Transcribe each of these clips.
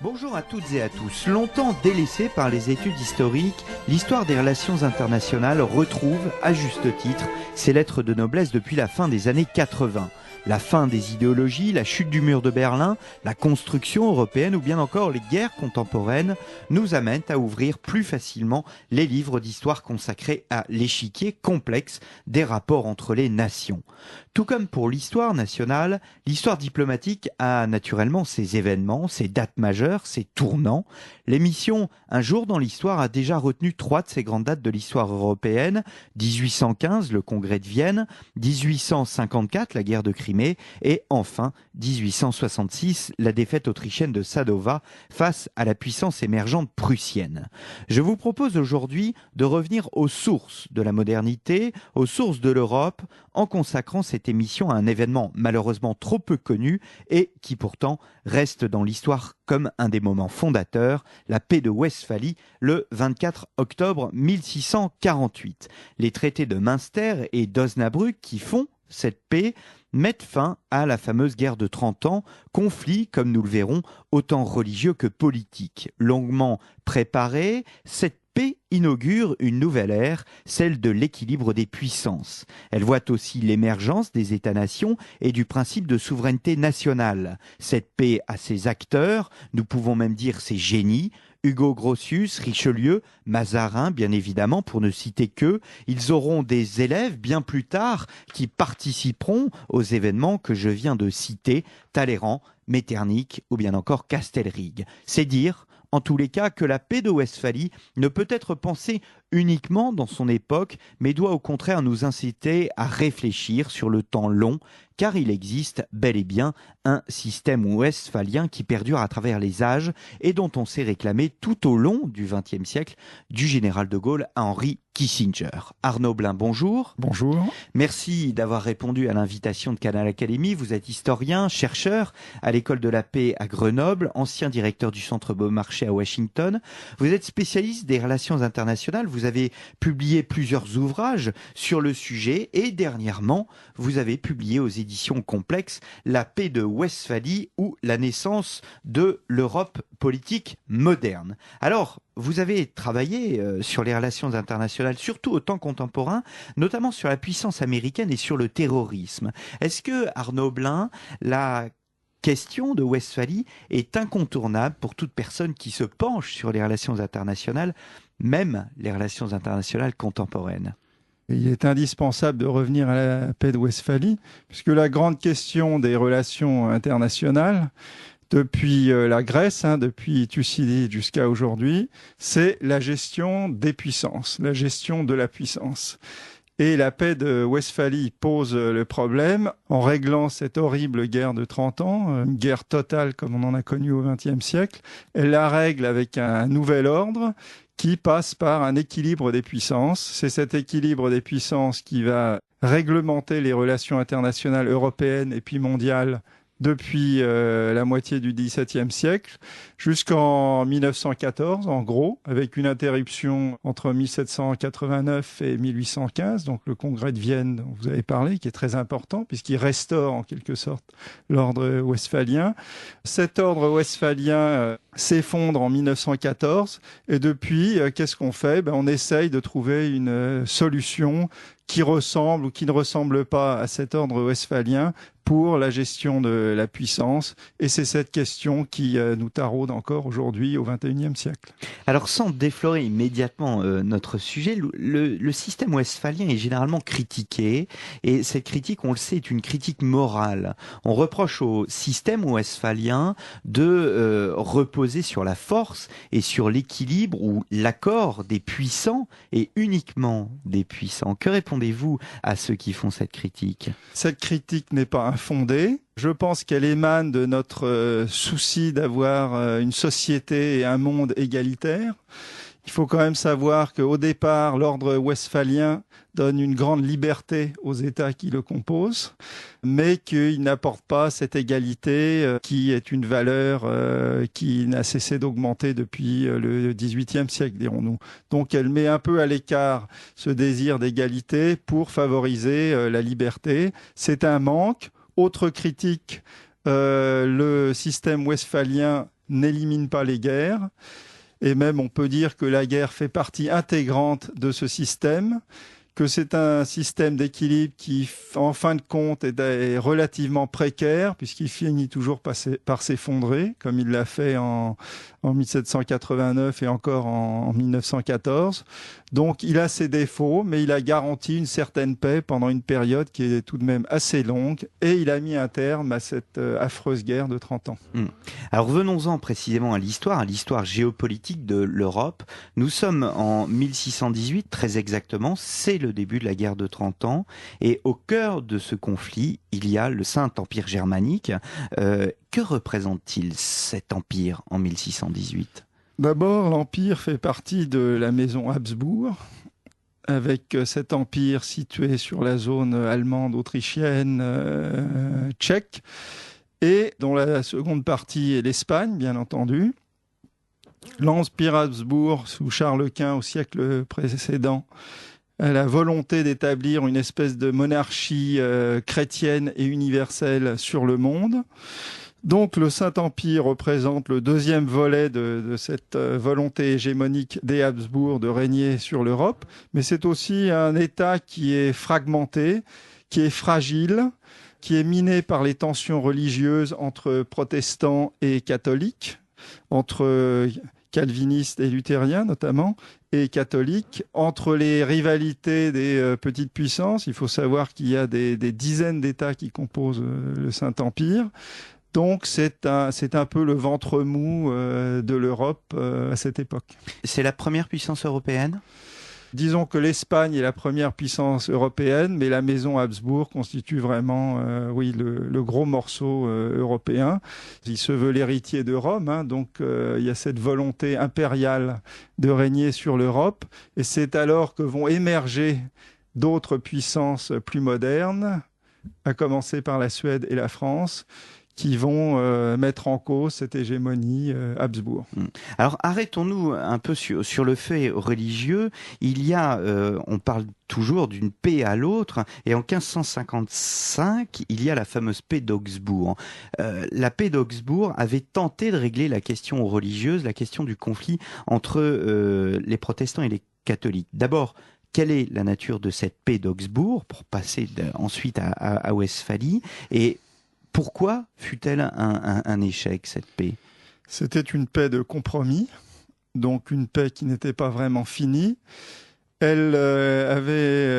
Bonjour à toutes et à tous. Longtemps délaissée par les études historiques, l'histoire des relations internationales retrouve, à juste titre, ses lettres de noblesse depuis la fin des années 80. La fin des idéologies, la chute du mur de Berlin, la construction européenne ou bien encore les guerres contemporaines nous amènent à ouvrir plus facilement les livres d'histoire consacrés à l'échiquier complexe des rapports entre les nations. Tout comme pour l'histoire nationale, l'histoire diplomatique a naturellement ses événements, ses dates majeures, ses tournants. L'émission Un jour dans l'histoire a déjà retenu 3 de ces grandes dates de l'histoire européenne, 1815, le congrès de Vienne, 1854, la guerre de Crimée, et enfin 1866, la défaite autrichienne de Sadowa face à la puissance émergente prussienne. Je vous propose aujourd'hui de revenir aux sources de la modernité, aux sources de l'Europe, en consacrant cette émission à un événement malheureusement trop peu connu et qui pourtant reste dans l'histoire comme un des moments fondateurs, la paix de Westphalie le 24 octobre 1648. Les traités de Münster et d'Osnabrück qui font cette paix mettent fin à la fameuse guerre de 30 ans, conflit, comme nous le verrons, autant religieux que politique. Longuement préparée, cette paix inaugure une nouvelle ère, celle de l'équilibre des puissances. Elle voit aussi l'émergence des États-nations et du principe de souveraineté nationale. Cette paix a ses acteurs, nous pouvons même dire ses génies, Hugo Grotius, Richelieu, Mazarin, bien évidemment, pour ne citer qu'eux. Ils auront des élèves bien plus tard qui participeront aux événements que je viens de citer, Talleyrand, Metternich ou bien encore Castelrigue. C'est dire, en tous les cas, que la paix de Westphalie ne peut être pensée uniquement dans son époque, mais doit au contraire nous inciter à réfléchir sur le temps long, car il existe bel et bien un système westphalien qui perdure à travers les âges et dont on s'est réclamé tout au long du XXe siècle, du général de Gaulle à Henry Kissinger. Arnaud Blin, bonjour. Bonjour. Merci d'avoir répondu à l'invitation de Canal Académie. Vous êtes historien, chercheur à l'École de la Paix à Grenoble, ancien directeur du Centre Beaumarchais à Washington. Vous êtes spécialiste des relations internationales. Vous avez publié plusieurs ouvrages sur le sujet et dernièrement, vous avez publié aux éditions Complexes La paix de Westphalie ou la naissance de l'Europe politique moderne. Alors, vous avez travaillé sur les relations internationales, surtout au temps contemporain, notamment sur la puissance américaine et sur le terrorisme. Est-ce que, Arnaud Blin, la question de Westphalie est incontournable pour toute personne qui se penche sur les relations internationales, même les relations internationales contemporaines? Il est indispensable de revenir à la paix de Westphalie, puisque la grande question des relations internationales, depuis la Grèce, depuis Thucydide jusqu'à aujourd'hui, c'est la gestion des puissances, la gestion de la puissance. Et la paix de Westphalie pose le problème en réglant cette horrible guerre de 30 ans, une guerre totale comme on en a connu au XXe siècle. Elle la règle avec un nouvel ordre qui passe par un équilibre des puissances. C'est cet équilibre des puissances qui va réglementer les relations internationales européennes et puis mondiales depuis la moitié du XVIIe siècle jusqu'en 1914, en gros, avec une interruption entre 1789 et 1815, donc le congrès de Vienne dont vous avez parlé, qui est très important, puisqu'il restaure en quelque sorte l'ordre westphalien. Cet ordre westphalien s'effondre en 1914, et depuis, qu'est-ce qu'on fait? On essaye de trouver une solution qui ressemble ou qui ne ressemble pas à cet ordre westphalien pour la gestion de la puissance. Et c'est cette question qui nous taraude encore aujourd'hui au XXIe siècle. Alors sans déflorer immédiatement notre sujet, le système westphalien est généralement critiqué. Et cette critique, on le sait, est une critique morale. On reproche au système westphalien de reposer sur la force et sur l'équilibre ou l'accord des puissants et uniquement des puissants. Que répondez-vous à ceux qui font cette critique? Cette critique n'est pas infondée. Je pense qu'elle émane de notre souci d'avoir une société et un monde égalitaire. Il faut quand même savoir qu'au départ, l'ordre westphalien donne une grande liberté aux États qui le composent, mais qu'il n'apporte pas cette égalité qui est une valeur qui n'a cessé d'augmenter depuis le XVIIIe siècle, dirons-nous. Donc elle met un peu à l'écart ce désir d'égalité pour favoriser la liberté. C'est un manque. Autre critique, le système westphalien n'élimine pas les guerres. Et même, on peut dire que la guerre fait partie intégrante de ce système, que c'est un système d'équilibre qui, en fin de compte, est relativement précaire, puisqu'il finit toujours par s'effondrer, comme il l'a fait en 1789 et encore en 1914. Donc, il a ses défauts, mais il a garanti une certaine paix pendant une période qui est tout de même assez longue, et il a mis un terme à cette affreuse guerre de 30 ans. Alors, venons-en précisément à l'histoire géopolitique de l'Europe. Nous sommes en 1618, très exactement, c'est le début de la guerre de 30 ans, et au cœur de ce conflit, il y a le Saint-Empire germanique. Que représente-t-il cet empire en 1618 ? D'abord, l'empire fait partie de la maison Habsbourg, avec cet empire situé sur la zone allemande, autrichienne, tchèque, et dont la seconde partie est l'Espagne, bien entendu. L'empire Habsbourg, sous Charles Quint au siècle précédent, a la volonté d'établir une espèce de monarchie chrétienne et universelle sur le monde. Donc le Saint-Empire représente le deuxième volet de cette volonté hégémonique des Habsbourg de régner sur l'Europe, mais c'est aussi un État qui est fragmenté, qui est fragile, qui est miné par les tensions religieuses entre protestants et catholiques, entre calvinistes et luthériens notamment, et catholiques, entre les rivalités des petites puissances. Il faut savoir qu'il y a des dizaines d'États qui composent le Saint-Empire. Donc c'est un peu le ventre mou de l'Europe à cette époque. C'est la première puissance européenne ? Disons que l'Espagne est la première puissance européenne, mais la maison Habsbourg constitue vraiment le gros morceau européen. Il se veut l'héritier de Rome, donc il y a cette volonté impériale de régner sur l'Europe. Et c'est alors que vont émerger d'autres puissances plus modernes, à commencer par la Suède et la France, qui vont mettre en cause cette hégémonie Habsbourg. Alors arrêtons-nous un peu sur le fait religieux. Il y a, on parle toujours d'une paix à l'autre, et en 1555, il y a la fameuse paix d'Augsbourg. La paix d'Augsbourg avait tenté de régler la question religieuse, la question du conflit entre les protestants et les catholiques. D'abord, quelle est la nature de cette paix d'Augsbourg, pour passer ensuite à Westphalie, et pourquoi fut-elle un échec, cette paix ? C'était une paix de compromis, donc une paix qui n'était pas vraiment finie. Elle avait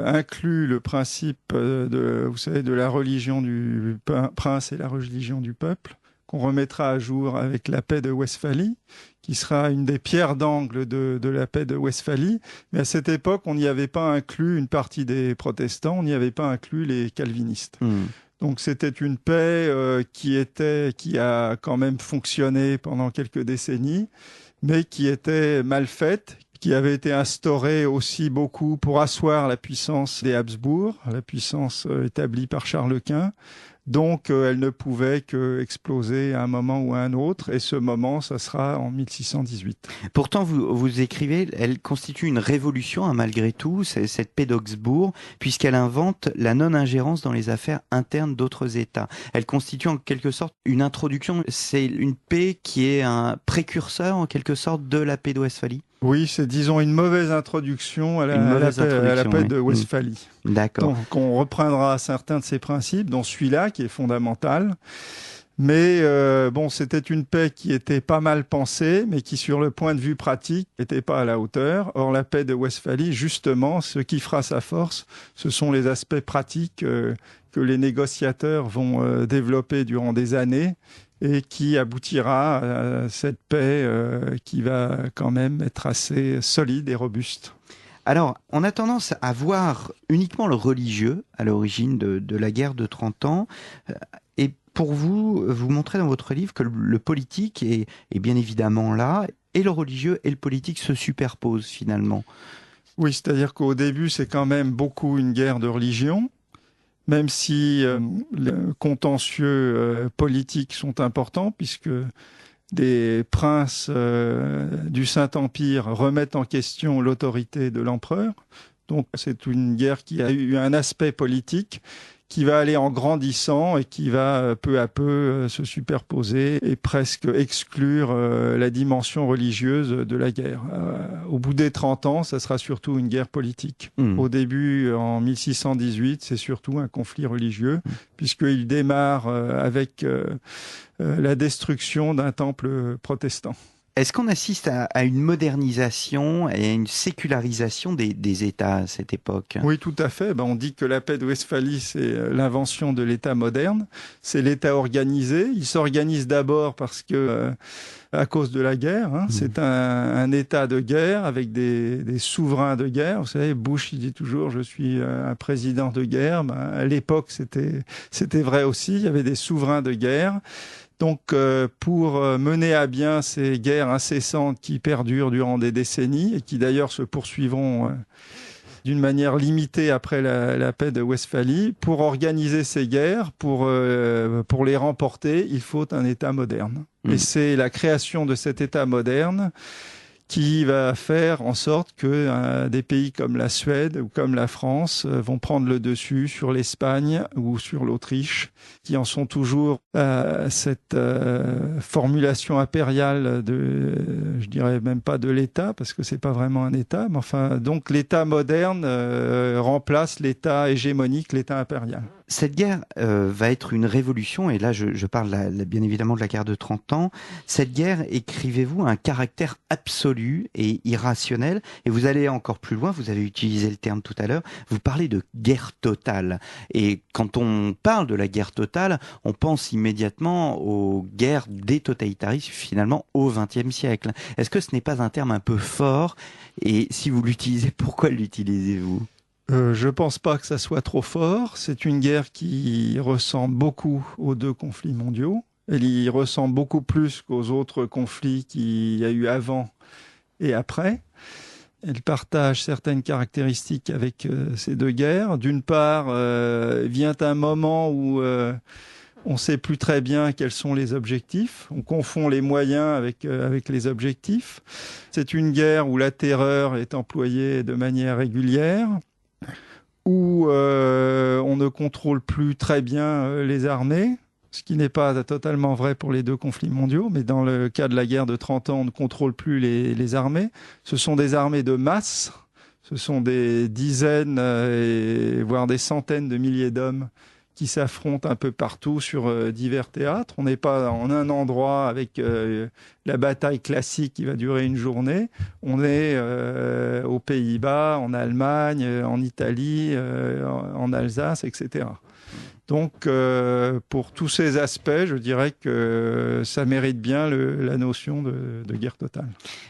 inclus le principe de la religion du prince et la religion du peuple, qu'on remettra à jour avec la paix de Westphalie, qui sera une des pierres d'angle de la paix de Westphalie. Mais à cette époque, on n'y avait pas inclus une partie des protestants, on n'y avait pas inclus les calvinistes. Donc c'était une paix qui a quand même fonctionné pendant quelques décennies, mais qui était mal faite, qui avait été instaurée aussi beaucoup pour asseoir la puissance des Habsbourg, la puissance établie par Charles Quint. Donc elle ne pouvait qu'exploser à un moment ou à un autre, et ce moment, ça sera en 1618. Pourtant, vous écrivez, elle constitue une révolution, malgré tout, cette paix d'Augsbourg, puisqu'elle invente la non-ingérence dans les affaires internes d'autres États. Elle constitue en quelque sorte une introduction, c'est une paix qui est un précurseur en quelque sorte de la paix de Westphalie. Oui, c'est disons une mauvaise introduction à la paix de Westphalie. D'accord. Donc on reprendra certains de ces principes, dont celui-là qui est fondamental. Mais c'était une paix qui était pas mal pensée, mais qui sur le point de vue pratique n'était pas à la hauteur. Or la paix de Westphalie, justement, ce qui fera sa force, ce sont les aspects pratiques que les négociateurs vont développer durant des années, et qui aboutira à cette paix qui va quand même être assez solide et robuste. Alors, on a tendance à voir uniquement le religieux à l'origine de la guerre de 30 ans. Et pour vous montrez dans votre livre que le politique est bien évidemment là, et le religieux et le politique se superposent finalement. Oui, c'est-à-dire qu'au début, c'est quand même beaucoup une guerre de religion. Même si les contentieux politiques sont importants, puisque des princes du Saint-Empire remettent en question l'autorité de l'empereur. Donc c'est une guerre qui a eu un aspect politique qui va aller en grandissant et qui va peu à peu se superposer et presque exclure la dimension religieuse de la guerre. Au bout des 30 ans, ça sera surtout une guerre politique. Au début, en 1618, c'est surtout un conflit religieux, puisqu'il démarre avec la destruction d'un temple protestant. Est-ce qu'on assiste à une modernisation et à une sécularisation des États à cette époque? Oui, tout à fait. On dit que la paix de Westphalie, c'est l'invention de l'État moderne. C'est l'État organisé. Il s'organise d'abord parce que, à cause de la guerre, c'est un État de guerre avec des souverains de guerre. Vous savez, Bush, il dit toujours, je suis un président de guerre. À l'époque, c'était vrai aussi. Il y avait des souverains de guerre. Donc, pour mener à bien ces guerres incessantes qui perdurent durant des décennies et qui d'ailleurs se poursuivront d'une manière limitée après la paix de Westphalie, pour organiser ces guerres, pour les remporter, il faut un État moderne. Et c'est la création de cet État moderne qui va faire en sorte que des pays comme la Suède ou comme la France vont prendre le dessus sur l'Espagne ou sur l'Autriche, qui en sont toujours à cette formulation impériale je dirais même pas de l'État, parce que c'est pas vraiment un État, mais enfin, donc l'État moderne remplace l'État hégémonique, l'État impérial. Cette guerre va être une révolution, et là je parle bien évidemment de la guerre de 30 ans. Cette guerre, écrivez-vous, a un caractère absolu et irrationnel, et vous allez encore plus loin, vous avez utilisé le terme tout à l'heure, vous parlez de guerre totale. Et quand on parle de la guerre totale, on pense immédiatement aux guerres des totalitarismes, finalement, au XXe siècle. Est-ce que ce n'est pas un terme un peu fort? Et si vous l'utilisez, pourquoi l'utilisez-vous? Je pense pas que ça soit trop fort. C'est une guerre qui ressemble beaucoup aux deux conflits mondiaux. Elle y ressemble beaucoup plus qu'aux autres conflits qu'il y a eu avant et après. Elle partage certaines caractéristiques avec ces deux guerres. D'une part, vient un moment où on ne sait plus très bien quels sont les objectifs. On confond les moyens avec les objectifs. C'est une guerre où la terreur est employée de manière régulière, où on ne contrôle plus très bien les armées, ce qui n'est pas totalement vrai pour les deux conflits mondiaux, mais dans le cas de la guerre de 30 ans, on ne contrôle plus les armées. Ce sont des armées de masse, ce sont des dizaines, voire des centaines de milliers d'hommes qui s'affrontent un peu partout sur divers théâtres. On n'est pas en un endroit avec la bataille classique qui va durer une journée. On est aux Pays-Bas, en Allemagne, en Italie, en Alsace, etc. Donc, pour tous ces aspects, je dirais que ça mérite bien la notion de guerre totale.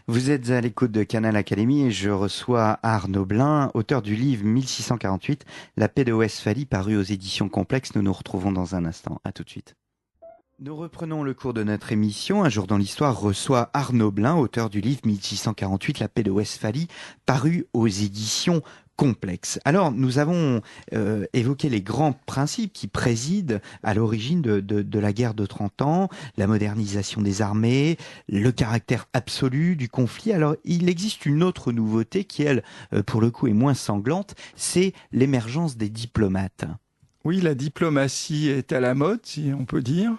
Vous êtes à l'écoute de Canal Académie et je reçois Arnaud Blin, auteur du livre 1648, La paix de Westphalie, paru aux éditions Complexes. Nous nous retrouvons dans un instant. À tout de suite. Nous reprenons le cours de notre émission. Un jour dans l'histoire reçoit Arnaud Blin, auteur du livre 1648, La paix de Westphalie, paru aux éditions Complexes. Alors, nous avons évoqué les grands principes qui président à l'origine de la guerre de 30 ans, la modernisation des armées, le caractère absolu du conflit. Alors, il existe une autre nouveauté qui, elle, pour le coup, est moins sanglante, c'est l'émergence des diplomates. Oui, la diplomatie est à la mode, si on peut dire.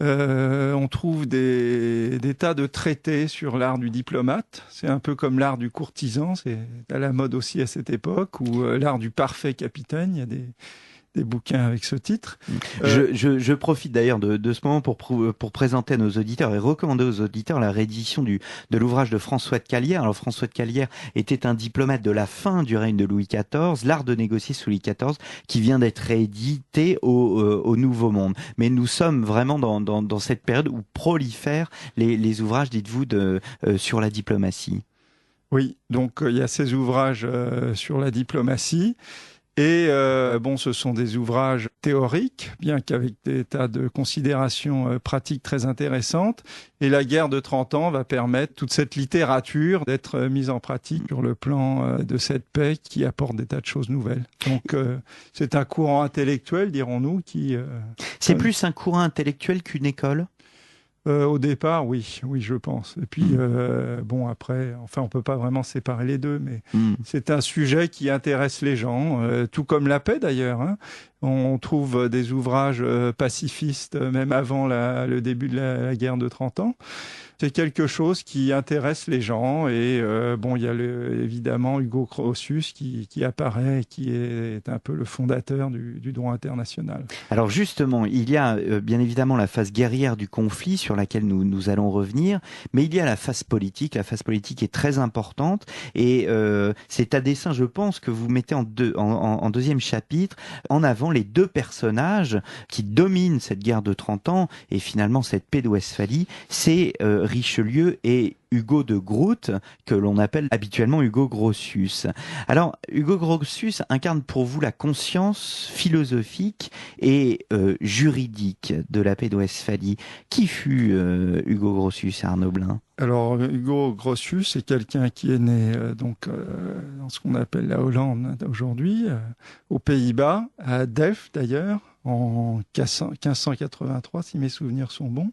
On trouve des tas de traités sur l'art du diplomate. C'est un peu comme l'art du courtisan, c'est à la mode aussi à cette époque, ou l'art du parfait capitaine. Il y a des bouquins avec ce titre. Je profite d'ailleurs de ce moment pour présenter à nos auditeurs et recommander aux auditeurs la réédition de l'ouvrage de François de Calière. Alors François de Calière était un diplomate de la fin du règne de Louis XIV, l'art de négocier sous Louis XIV, qui vient d'être réédité au Nouveau Monde. Mais nous sommes vraiment dans cette période où prolifèrent les ouvrages, dites-vous, sur la diplomatie. Oui, donc il y a ces ouvrages sur la diplomatie. Et ce sont des ouvrages théoriques, bien qu'avec des tas de considérations pratiques très intéressantes. Et la guerre de 30 ans va permettre toute cette littérature d'être mise en pratique sur le plan de cette paix qui apporte des tas de choses nouvelles. Donc c'est un courant intellectuel, dirons-nous, qui... C'est plus un courant intellectuel qu'une école ? Au départ, oui, je pense. Et puis, bon, après, enfin, on peut pas vraiment séparer les deux, mais c'est un sujet qui intéresse les gens, tout comme la paix d'ailleurs, hein. On trouve des ouvrages pacifistes, même avant le début de la guerre de 30 ans. C'est quelque chose qui intéresse les gens et bon, il y a évidemment Hugo Grotius qui apparaît, qui est un peu le fondateur du droit international. Alors justement, il y a bien évidemment la phase guerrière du conflit sur laquelle nous allons revenir, mais il y a la phase politique. La phase politique est très importante et c'est à dessein, je pense, que vous mettez en deuxième chapitre en avant les deux personnages qui dominent cette guerre de 30 ans et finalement cette paix de Westphalie, c'est Richelieu et Hugo de Groot, que l'on appelle habituellement Hugo Grotius. Alors, Hugo Grotius incarne pour vous la conscience philosophique et juridique de la paix de Westphalie. Qui fut Hugo Grotius, Arnaud Blin ? Alors, Hugo Grotius est quelqu'un qui est né dans ce qu'on appelle la Hollande aujourd'hui, aux Pays-Bas, à Delft d'ailleurs, en 1583, si mes souvenirs sont bons.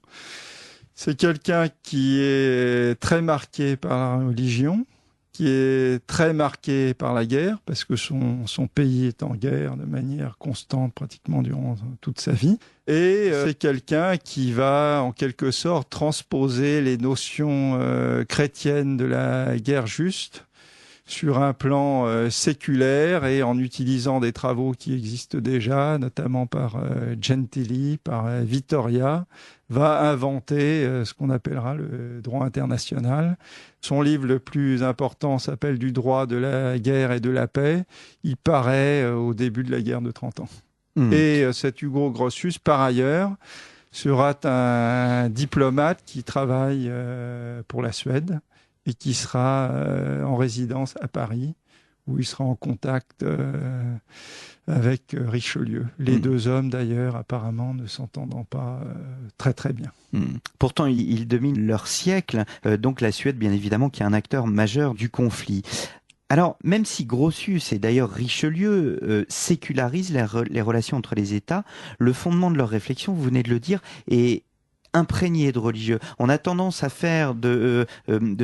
C'est quelqu'un qui est très marqué par la religion, qui est très marqué par la guerre, parce que son pays est en guerre de manière constante pratiquement durant toute sa vie. Et c'est quelqu'un qui va en quelque sorte transposer les notions chrétiennes de la guerre juste sur un plan séculaire et en utilisant des travaux qui existent déjà, notamment par Gentili, par Vittoria, va inventer ce qu'on appellera le droit international. Son livre le plus important s'appelle « Du droit de la guerre et de la paix ». Il paraît au début de la guerre de 30 ans. Et cet Hugo Grotius, par ailleurs, sera un diplomate qui travaille pour la Suède et qui sera en résidence à Paris, où il sera en contact avec Richelieu. Les deux hommes, d'ailleurs, apparemment, ne s'entendant pas très très bien. Pourtant, ils dominent leur siècle, donc la Suède, bien évidemment, qui est un acteur majeur du conflit. Alors, même si Grotius et d'ailleurs Richelieu sécularisent les relations entre les États, le fondement de leur réflexion, vous venez de le dire, est imprégné de religieux. On a tendance à faire de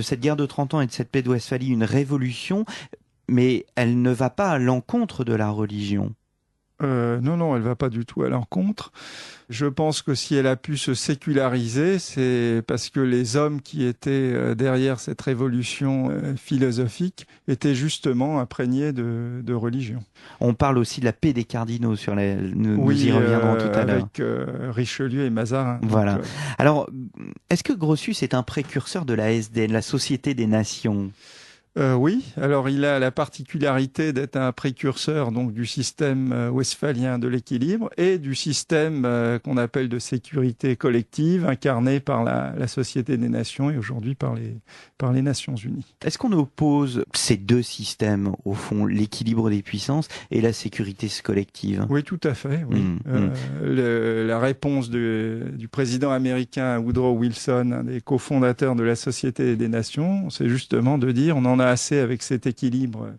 cette guerre de 30 ans et de cette paix de Westphalie une révolution, mais elle ne va pas à l'encontre de la religion. Non, elle va pas du tout à l'encontre. Je pense que si elle a pu se séculariser, c'est parce que les hommes qui étaient derrière cette révolution philosophique étaient justement imprégnés de religion. On parle aussi de la paix des cardinaux, nous y reviendrons tout à l'heure. Avec Richelieu et Mazarin. Voilà. Alors, est-ce que Grotius est un précurseur de la SDN, la Société des Nations ? Oui, alors il a la particularité d'être un précurseur donc du système westphalien de l'équilibre et du système qu'on appelle de sécurité collective incarné par la Société des Nations et aujourd'hui par les Nations Unies. Est-ce qu'on oppose ces deux systèmes, au fond, l'équilibre des puissances et la sécurité collective ? Oui, tout à fait. Oui. La réponse du président américain Woodrow Wilson, un des cofondateurs de la Société des Nations, c'est justement de dire on en a assez avec cet équilibre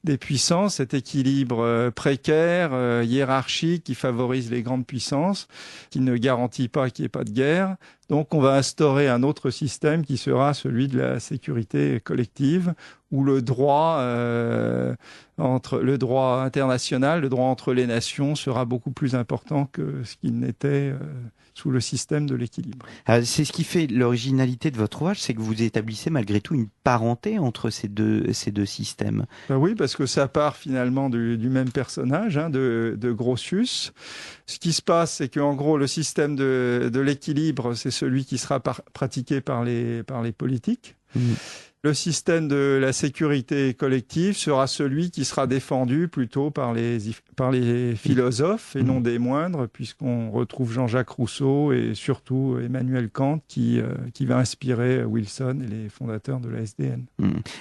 des puissances, cet équilibre précaire, hiérarchique qui favorise les grandes puissances, qui ne garantit pas qu'il n'y ait pas de guerre. Donc on va instaurer un autre système qui sera celui de la sécurité collective, où le droit international, le droit entre les nations sera beaucoup plus important que ce qu'il n'était sous le système de l'équilibre. C'est ce qui fait l'originalité de votre ouvrage, c'est que vous établissez malgré tout une parenté entre ces deux systèmes. Oui, parce que ça part finalement du même personnage, de Grotius. Ce qui se passe, c'est qu'en gros, le système de l'équilibre, c'est celui qui sera pratiqué par les politiques. Le système de la sécurité collective sera celui qui sera défendu plutôt par les philosophes et non des moindres, puisqu'on retrouve Jean-Jacques Rousseau et surtout Emmanuel Kant qui va inspirer Wilson et les fondateurs de la SDN.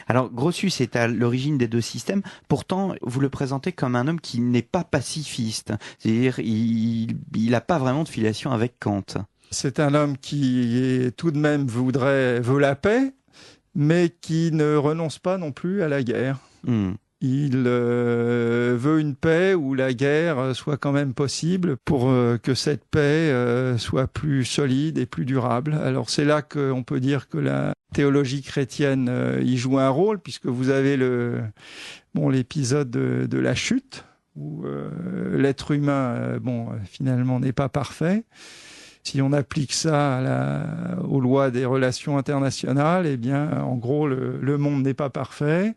Alors Grotius est à l'origine des deux systèmes, pourtant vous le présentez comme un homme qui n'est pas pacifiste, c'est-à-dire il n'a pas vraiment de filiation avec Kant. C'est un homme qui tout de même veut la paix, mais qui ne renonce pas non plus à la guerre. Il veut une paix où la guerre soit quand même possible pour que cette paix soit plus solide et plus durable. Alors c'est là qu'on peut dire que la théologie chrétienne y joue un rôle, puisque vous avez l'épisode de la chute, où l'être humain, finalement, n'est pas parfait. Si on applique ça aux lois des relations internationales, eh bien, en gros, le monde n'est pas parfait.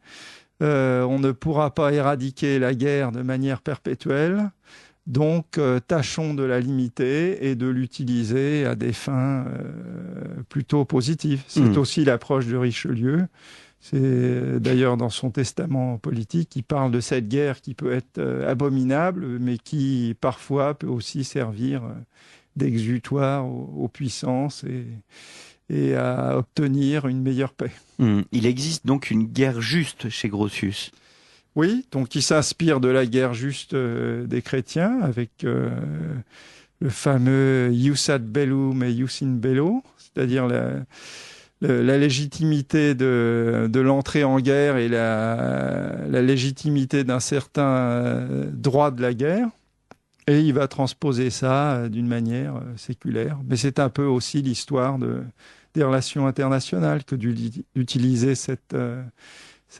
On ne pourra pas éradiquer la guerre de manière perpétuelle. Donc, tâchons de la limiter et de l'utiliser à des fins plutôt positives. C'est aussi l'approche de Richelieu. C'est d'ailleurs dans son testament politique, il parle de cette guerre qui peut être abominable, mais qui parfois peut aussi servir d'exutoire aux puissances et à obtenir une meilleure paix. Il existe donc une guerre juste chez Grotius. Oui, donc il s'inspire de la guerre juste des chrétiens avec le fameux Ius ad bellum et Ius in bello, c'est-à-dire la légitimité de l'entrée en guerre et la légitimité d'un certain droit de la guerre. Et il va transposer ça d'une manière séculaire. Mais c'est un peu aussi l'histoire des relations internationales que d'utiliser cette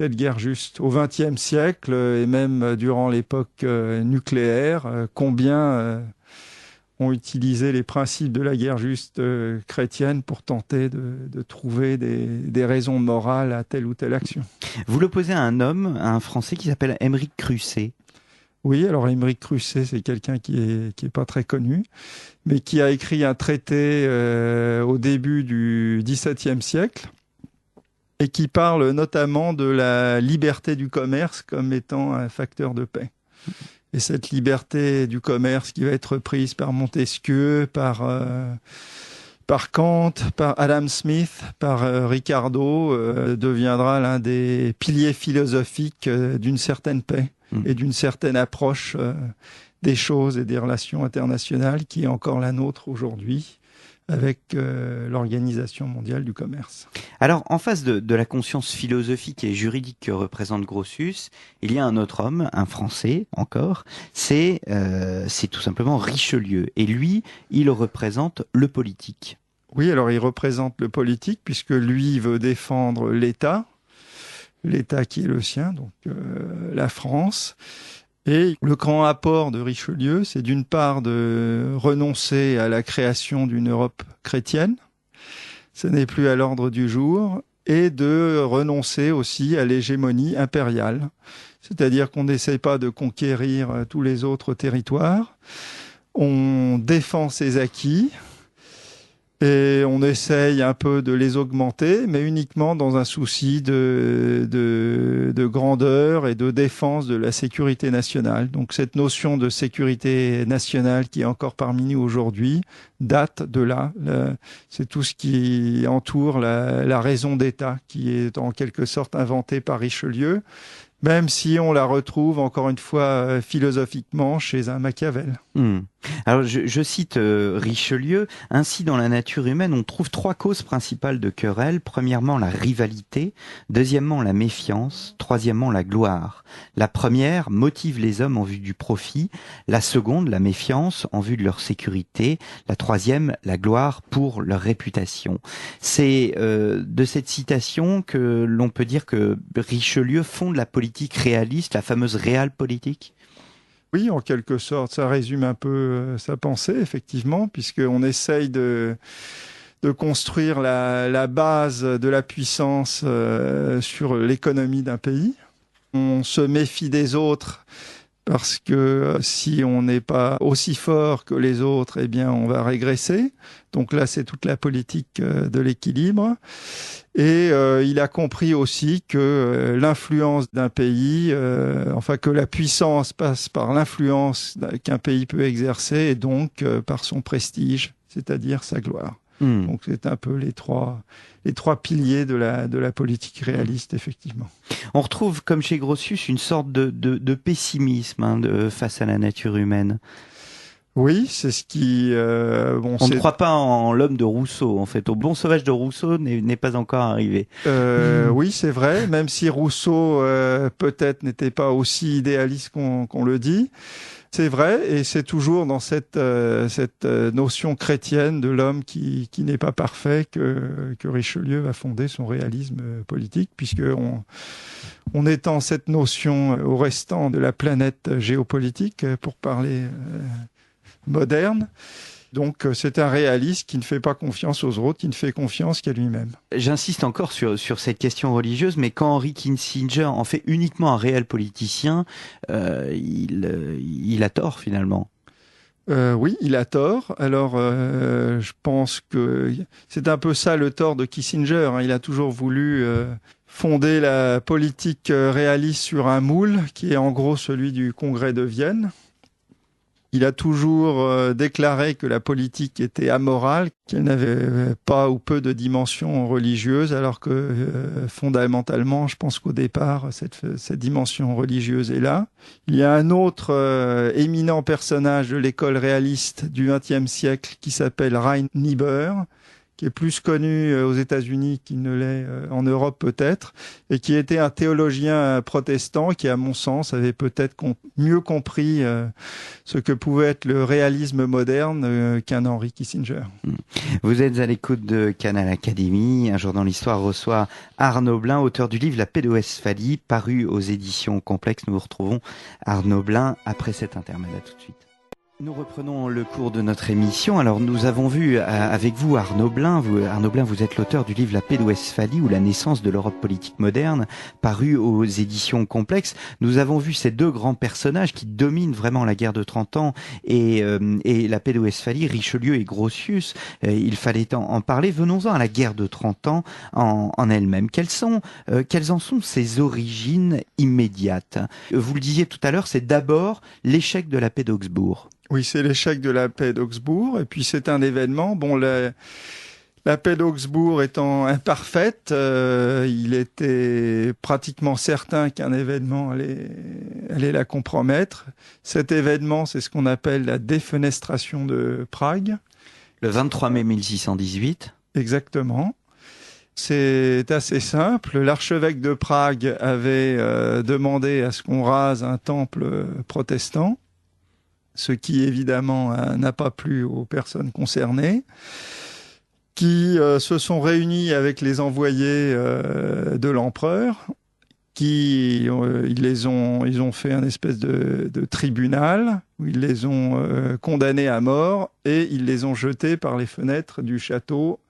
guerre juste. Au XXe siècle, et même durant l'époque nucléaire, combien ont utilisé les principes de la guerre juste chrétienne pour tenter de trouver des raisons morales à telle ou telle action. Vous l'opposez à un homme, à un Français qui s'appelle Émeric Crusset. Oui, alors Émeric Crusset, c'est quelqu'un qui est pas très connu, mais qui a écrit un traité au début du XVIIe siècle et qui parle notamment de la liberté du commerce comme étant un facteur de paix. Et cette liberté du commerce qui va être prise par Montesquieu, par Kant, par Adam Smith, par Ricardo, deviendra l'un des piliers philosophiques d'une certaine paix et d'une certaine approche des choses et des relations internationales qui est encore la nôtre aujourd'hui avec l'Organisation mondiale du commerce. Alors, en face de la conscience philosophique et juridique que représente Grotius, il y a un autre homme, un Français encore, c'est tout simplement Richelieu. Et lui, il représente le politique. Oui, alors il représente le politique puisque lui veut défendre l'État qui est le sien, donc la France. Et le grand apport de Richelieu, c'est d'une part de renoncer à la création d'une Europe chrétienne, ce n'est plus à l'ordre du jour, et de renoncer aussi à l'hégémonie impériale. C'est-à-dire qu'on n'essaie pas de conquérir tous les autres territoires, on défend ses acquis, et on essaye un peu de les augmenter, mais uniquement dans un souci de grandeur et de défense de la sécurité nationale. Donc cette notion de sécurité nationale qui est encore parmi nous aujourd'hui date de là. C'est tout ce qui entoure la raison d'État qui est en quelque sorte inventée par Richelieu, même si on la retrouve encore une fois philosophiquement chez un Machiavel. Alors je cite Richelieu, ainsi dans la nature humaine on trouve trois causes principales de querelle. Premièrement la rivalité, deuxièmement la méfiance, troisièmement la gloire. La première motive les hommes en vue du profit, la seconde la méfiance en vue de leur sécurité, la troisième la gloire pour leur réputation. C'est de cette citation que l'on peut dire que Richelieu fonde la politique réaliste, la fameuse realpolitik. Oui, en quelque sorte, ça résume un peu sa pensée, effectivement, puisqu'on essaye de construire la base de la puissance sur l'économie d'un pays. On se méfie des autres parce que si on n'est pas aussi fort que les autres, eh bien, on va régresser. Donc là, c'est toute la politique de l'équilibre. Et il a compris aussi que l'influence d'un pays, que la puissance passe par l'influence qu'un pays peut exercer et donc par son prestige, c'est-à-dire sa gloire. Donc c'est un peu les trois piliers de la politique réaliste, effectivement. On retrouve, comme chez Grotius, une sorte de pessimisme face à la nature humaine. Oui, c'est ce qui... On ne croit pas en l'homme de Rousseau, en fait. Au Bon Sauvage de Rousseau n'est pas encore arrivé. Oui, c'est vrai, même si Rousseau peut-être n'était pas aussi idéaliste qu'on le dit. C'est vrai, et c'est toujours dans cette notion chrétienne de l'homme qui n'est pas parfait que Richelieu va fonder son réalisme politique, puisque on étend cette notion au restant de la planète géopolitique, pour parler moderne. Donc c'est un réaliste qui ne fait pas confiance aux autres, qui ne fait confiance qu'à lui-même. J'insiste encore sur cette question religieuse, mais quand Henry Kissinger en fait uniquement un réel politicien, il a tort finalement. Oui, il a tort. Alors, je pense que c'est un peu ça le tort de Kissinger, hein. Il a toujours voulu fonder la politique réaliste sur un moule, qui est en gros celui du Congrès de Vienne. Il a toujours déclaré que la politique était amorale, qu'elle n'avait pas ou peu de dimension religieuse, alors que fondamentalement, je pense qu'au départ, cette dimension religieuse est là. Il y a un autre éminent personnage de l'école réaliste du XXe siècle qui s'appelle Rein Niebuhr, qui est plus connu aux États-Unis qu'il ne l'est en Europe peut-être, et qui était un théologien protestant qui, à mon sens, avait peut-être mieux compris ce que pouvait être le réalisme moderne qu'un Henry Kissinger. Vous êtes à l'écoute de Canal Académie. Un jour dans l'histoire reçoit Arnaud Blin, auteur du livre La paix de Westphalie, paru aux éditions Complexes. Nous vous retrouvons Arnaud Blin après cet intermède. À tout de suite. Nous reprenons le cours de notre émission. Alors nous avons vu avec vous Arnaud Blin. Vous êtes l'auteur du livre La paix de Westphalie ou la naissance de l'Europe politique moderne, paru aux éditions Complexes. Nous avons vu ces deux grands personnages qui dominent vraiment la guerre de 30 ans et la paix de Westphalie, Richelieu et Grotius. Il fallait en parler. Venons-en à la guerre de 30 ans en elle-même. Quelles en sont ses origines immédiates? Vous le disiez tout à l'heure, c'est d'abord l'échec de la paix d'Augsbourg. Oui, c'est l'échec de la paix d'Augsbourg, et puis c'est un événement. Bon, la paix d'Augsbourg étant imparfaite, il était pratiquement certain qu'un événement allait la compromettre. Cet événement, c'est ce qu'on appelle la défenestration de Prague. Le 23 mai 1618. Exactement. C'est assez simple. L'archevêque de Prague avait demandé à ce qu'on rase un temple protestant, ce qui évidemment n'a pas plu aux personnes concernées, qui se sont réunis avec les envoyés de l'empereur, ils ont fait un espèce de tribunal où ils les ont condamnés à mort et ils les ont jetés par les fenêtres du château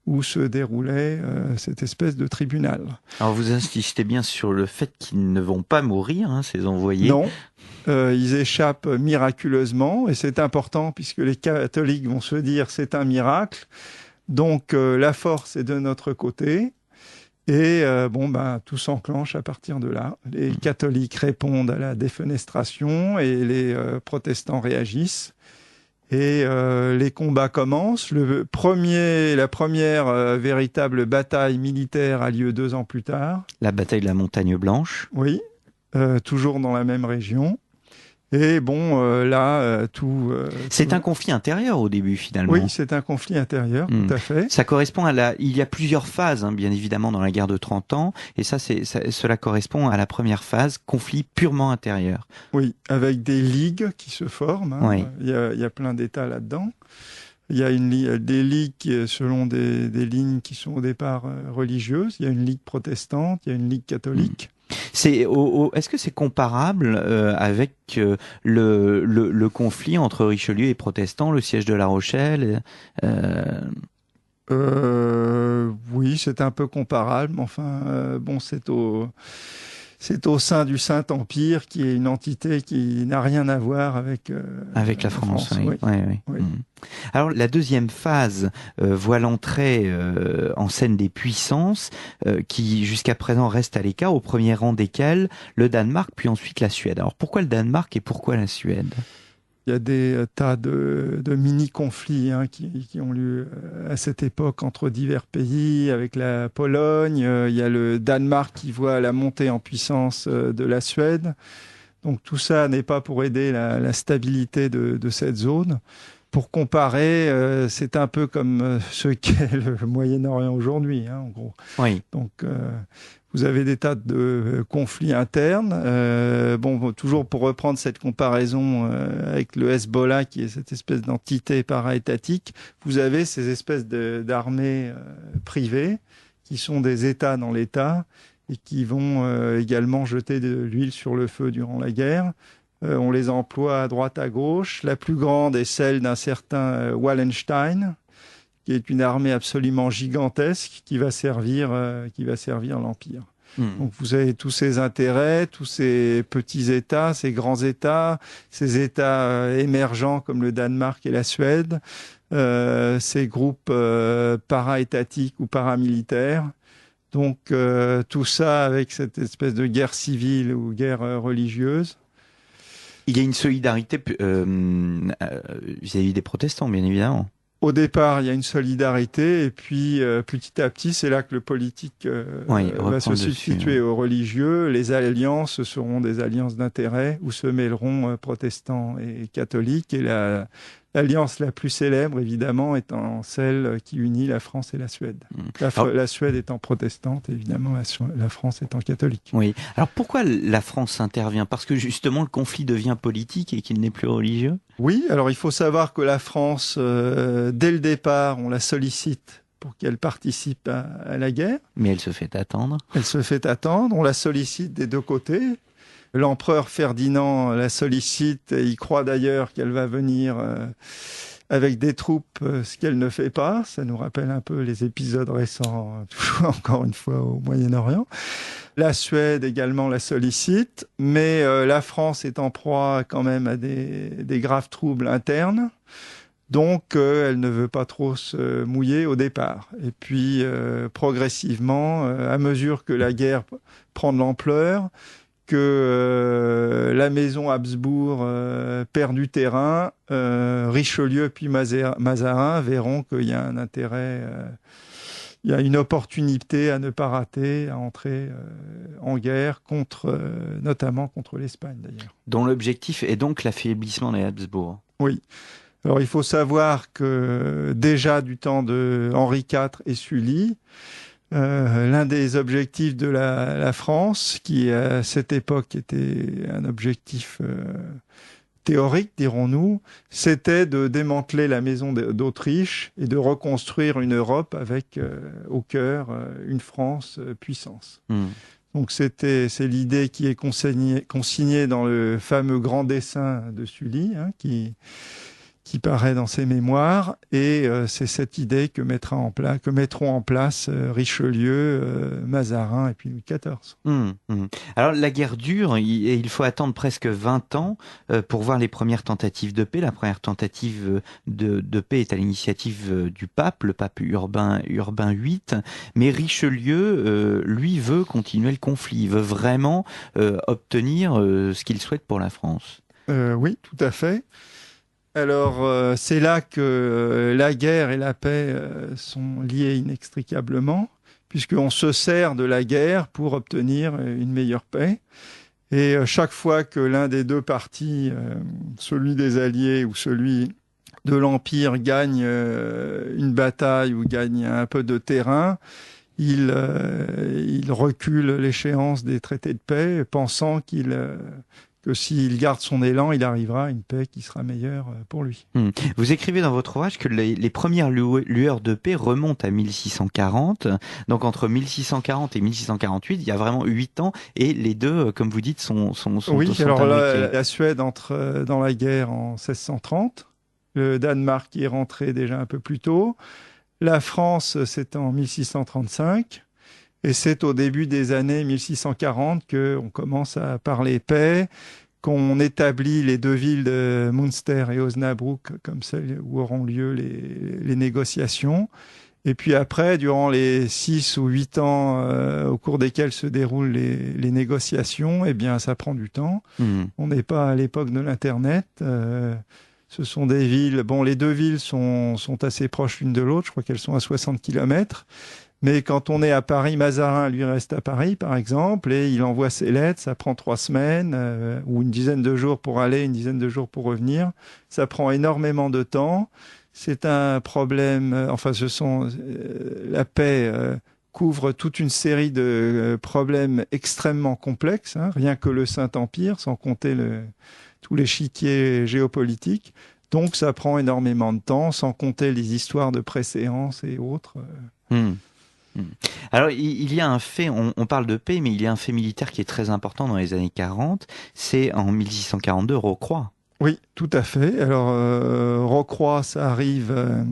où se déroulait cette espèce de tribunal. Alors vous insistez bien sur le fait qu'ils ne vont pas mourir, hein, ces envoyés. Non, ils échappent miraculeusement, et c'est important puisque les catholiques vont se dire c'est un miracle, donc la force est de notre côté, et tout s'enclenche à partir de là. Les catholiques répondent à la défenestration et les protestants réagissent. Et les combats commencent. La première véritable bataille militaire a lieu 2 ans plus tard. La bataille de la Montagne Blanche. Oui, toujours dans la même région. Et tout... C'est un conflit intérieur au début, finalement. Oui, c'est un conflit intérieur, tout à fait. Ça correspond il y a plusieurs phases, hein, bien évidemment, dans la guerre de 30 ans. Et cela correspond à la première phase, conflit purement intérieur. Oui, avec des ligues qui se forment. Hein. Oui. Il y a plein d'États là-dedans. Il y a des ligues selon des lignes qui sont au départ religieuses. Il y a une ligue protestante, il y a une ligue catholique. Est-ce que c'est comparable avec le conflit entre Richelieu et protestants, le siège de La Rochelle Oui, c'est un peu comparable, mais enfin, c'est au sein du Saint-Empire, qui est une entité qui n'a rien à voir avec la France. Oui. Oui. Alors la deuxième phase voit l'entrée en scène des puissances qui jusqu'à présent restent à l'écart, au premier rang desquelles le Danemark, puis ensuite la Suède. Alors pourquoi le Danemark et pourquoi la Suède ? Il y a des tas de mini-conflits qui ont lieu à cette époque entre divers pays, avec la Pologne. Il y a le Danemark qui voit la montée en puissance de la Suède. Donc tout ça n'est pas pour aider la stabilité de cette zone. Pour comparer, c'est un peu comme ce qu'est le Moyen-Orient aujourd'hui, hein, en gros. Oui. Donc vous avez des tas de conflits internes. Toujours pour reprendre cette comparaison avec le Hezbollah, qui est cette espèce d'entité para-étatique, vous avez ces espèces d'armées privées qui sont des États dans l'État et qui vont également jeter de l'huile sur le feu durant la guerre. On les emploie à droite, à gauche. La plus grande est celle d'un certain Wallenstein, qui est une armée absolument gigantesque qui va servir l'Empire. Donc vous avez tous ces intérêts, tous ces petits États, ces grands États, ces États émergents comme le Danemark et la Suède, ces groupes para-étatiques ou paramilitaires. Donc tout ça avec cette espèce de guerre civile ou guerre religieuse. Il y a une solidarité vis-à-vis des protestants, bien évidemment. Au départ, il y a une solidarité, et puis petit à petit, c'est là que le politique va se substituer aux religieux. Les alliances seront des alliances d'intérêt où se mêleront protestants et catholiques. Et l'alliance la plus célèbre, évidemment, étant celle qui unit la France et la Suède. La Suède étant protestante, évidemment, la France étant catholique. Oui. Alors pourquoi la France intervient? Parce que justement, le conflit devient politique et qu'il n'est plus religieux? Oui, alors il faut savoir que la France, dès le départ, on la sollicite pour qu'elle participe à la guerre. Mais elle se fait attendre. Elle se fait attendre, on la sollicite des deux côtés. L'empereur Ferdinand la sollicite et il croit d'ailleurs qu'elle va venir avec des troupes, ce qu'elle ne fait pas. Ça nous rappelle un peu les épisodes récents, toujours encore une fois au Moyen-Orient. La Suède également la sollicite, mais la France est en proie quand même à des graves troubles internes. Donc, elle ne veut pas trop se mouiller au départ. Et puis, progressivement, à mesure que la guerre prend de l'ampleur, que la maison Habsbourg perd du terrain, Richelieu puis Mazarin verront qu'il y a un intérêt, il y a une opportunité à ne pas rater, à entrer en guerre, notamment contre l'Espagne d'ailleurs. Dont l'objectif est donc l'affaiblissement des Habsbourg. Oui. Alors il faut savoir que déjà du temps de Henri IV et Sully, l'un des objectifs de la France, qui à cette époque était un objectif théorique, dirons-nous, c'était de démanteler la maison d'Autriche et de reconstruire une Europe avec au cœur une France puissance. Donc c'est l'idée qui est consignée dans le fameux grand dessin de Sully, hein, qui paraît dans ses mémoires, et c'est cette idée que mettront en place Richelieu, Mazarin et puis Louis XIV. Alors la guerre dure, et il faut attendre presque 20 ans pour voir les premières tentatives de paix. La première tentative de paix est à l'initiative du pape, le pape Urbain VIII, mais Richelieu, lui, veut continuer le conflit, il veut vraiment obtenir ce qu'il souhaite pour la France. Oui, tout à fait. Alors, c'est là que la guerre et la paix sont liées inextricablement, puisqu'on se sert de la guerre pour obtenir une meilleure paix. Et chaque fois que l'un des deux partis, celui des Alliés ou celui de l'Empire, gagne une bataille ou gagne un peu de terrain, il recule l'échéance des traités de paix, pensant que s'il garde son élan, il arrivera à une paix qui sera meilleure pour lui. Vous écrivez dans votre ouvrage que les premières lueurs de paix remontent à 1640. Donc entre 1640 et 1648, il y a vraiment 8 ans, et les deux, comme vous dites, sont oui, sont alors imbriqués. la Suède entre dans la guerre en 1630. Le Danemark y est rentré déjà un peu plus tôt. La France, c'est en 1635. Et c'est au début des années 1640 qu'on commence à parler paix, qu'on établit les deux villes de Münster et Osnabrück comme celles où auront lieu les négociations. Et puis après, durant les 6 ou 8 ans au cours desquels se déroulent les négociations, eh bien, ça prend du temps. On n'est pas à l'époque de l'Internet. Ce sont des villes... Bon, les deux villes sont assez proches l'une de l'autre. Je crois qu'elles sont à 60 km. Mais quand on est à Paris, Mazarin, lui, reste à Paris, par exemple, et il envoie ses lettres, ça prend 3 semaines, ou une dizaine de jours pour aller, une dizaine de jours pour revenir. Ça prend énormément de temps. C'est un problème, la paix couvre toute une série de problèmes extrêmement complexes, hein, rien que le Saint-Empire, sans compter tout l'échiquier géopolitique. Donc ça prend énormément de temps, sans compter les histoires de préséance et autres. Alors, il y a un fait, on parle de paix, mais il y a un fait militaire qui est très important dans les années 40, c'est en 1642, Rocroi. Oui, tout à fait. Alors, Rocroi, ça arrive